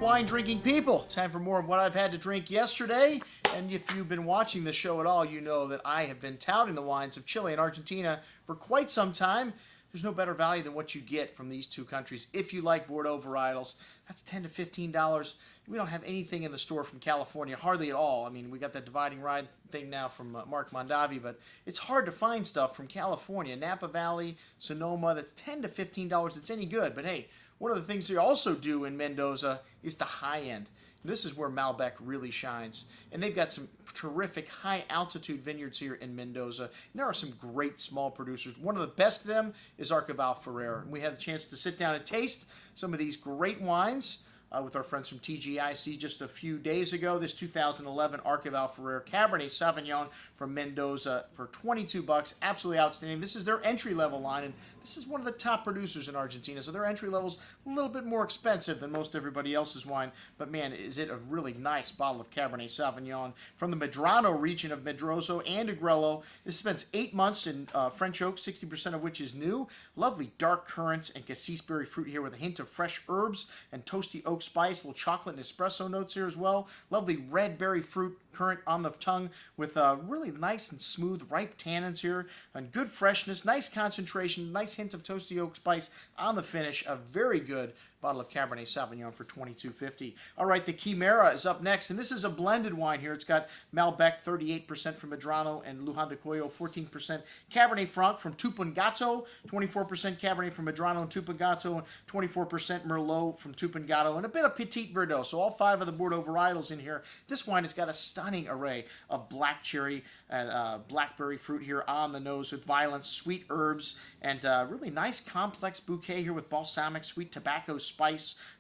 wine drinking people? Time for more of what I've had to drink yesterday. And if you've been watching the show at all, you know that I have been touting the wines of Chile and Argentina for quite some time. There's no better value than what you get from these two countries. If you like Bordeaux varietals, that's $10 to $15. We don't have anything in the store from California, hardly at all. I mean, we got that dividing ride thing now from Mark Mondavi, but it's hard to find stuff from California, Napa Valley, Sonoma, that's $10 to $15 that's any good. But hey, one of the things they also do in Mendoza is the high end. This is where Malbec really shines. And they've got some terrific high-altitude vineyards here in Mendoza. And there are some great small producers. One of the best of them is Achaval Ferrer. And we had a chance to sit down and taste some of these great wines with our friends from TGIC just a few days ago. This 2011 Achaval Ferrer Cabernet Sauvignon from Mendoza for $22. Absolutely outstanding. This is their entry-level line, and this is one of the top producers in Argentina, so their entry level's a little bit more expensive than most everybody else's wine, but man, is it a really nice bottle of Cabernet Sauvignon from the Medrano region of Medroso and Agrello. This spends 8 months in French oak, 60% of which is new. Lovely dark currants and cassis berry fruit here with a hint of fresh herbs and toasty oak spice, a little chocolate and espresso notes here as well. Lovely red berry fruit currant on the tongue with really nice and smooth ripe tannins here and good freshness, nice concentration, nice hint of toasty oak spice on the finish. A very good bottle of Cabernet Sauvignon for $22.50. All right, the Chimera is up next, and this is a blended wine here. It's got Malbec, 38% from Medrano, and Lujan de Cuello, 14% Cabernet Franc from Tupungato, 24% Cabernet from Medrano and Tupungato, and 24% Merlot from Tupungato, and a bit of Petit Verdot. So all 5 of the Bordeaux varietals in here. This wine has got a stunning array of black cherry and blackberry fruit here on the nose with violent sweet herbs, and really nice complex bouquet here with balsamic sweet tobacco spice.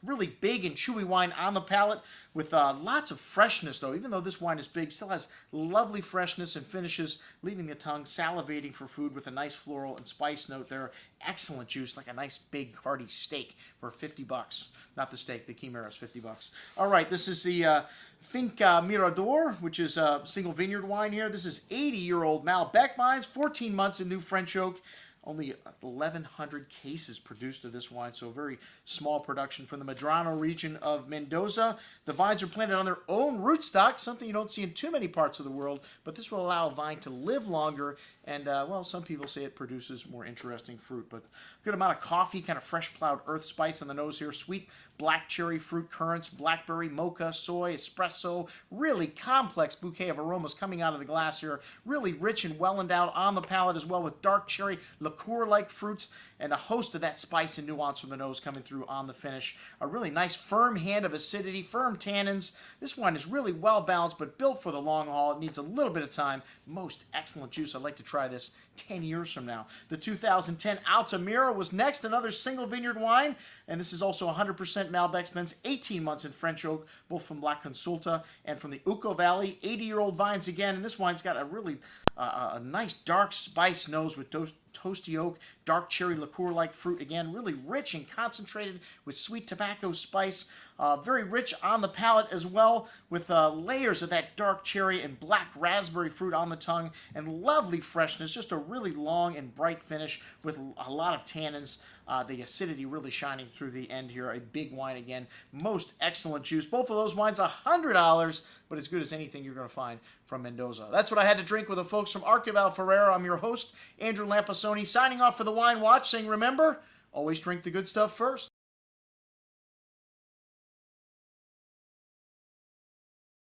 Really big and chewy wine on the palate with lots of freshness, though. Even though this wine is big, still has lovely freshness and finishes, leaving the tongue salivating for food with a nice floral and spice note there. Excellent juice, like a nice big hearty steak for $50. Not the steak, the Chimera is $50. All right, this is the Finca Mirador, which is a single vineyard wine here. This is 80-year-old Malbec vines, 14 months in new French oak. Only 1,100 cases produced of this wine, so a very small production from the Medrano region of Mendoza. The vines are planted on their own rootstock, something you don't see in too many parts of the world, but this will allow a vine to live longer, and, well, some people say it produces more interesting fruit, but a good amount of coffee, kind of fresh plowed earth spice on the nose here, sweet black cherry fruit currants, blackberry, mocha, soy, espresso, really complex bouquet of aromas coming out of the glass here, really rich and well endowed on the palate as well with dark cherry, liqueur-like fruits, and a host of that spice and nuance from the nose coming through on the finish. A really nice firm hand of acidity, firm tannins. This wine is really well balanced, but built for the long haul. It needs a little bit of time. Most excellent juice. I'd like to try this 10 years from now. The 2010 Altamira was next, another single vineyard wine, and this is also 100% Malbec, spends 18 months in French oak, both from La Consulta and from the Uco Valley. 80-year-old vines again, and this wine's got a really a nice dark spice nose with toasty oak, dark cherry liqueur-like fruit. Again, really rich and concentrated with sweet tobacco spice. Very rich on the palate as well with layers of that dark cherry and black raspberry fruit on the tongue and lovely freshness. Just a really long and bright finish with a lot of tannins. The acidity really shining through the end here. A big wine again. Most excellent juice. Both of those wines $100, but as good as anything you're going to find from Mendoza. That's what I had to drink with the folks from Achaval Ferrer. I'm your host, Andrew Lampasoni, signing off for the Wine Watch, saying remember, always drink the good stuff first.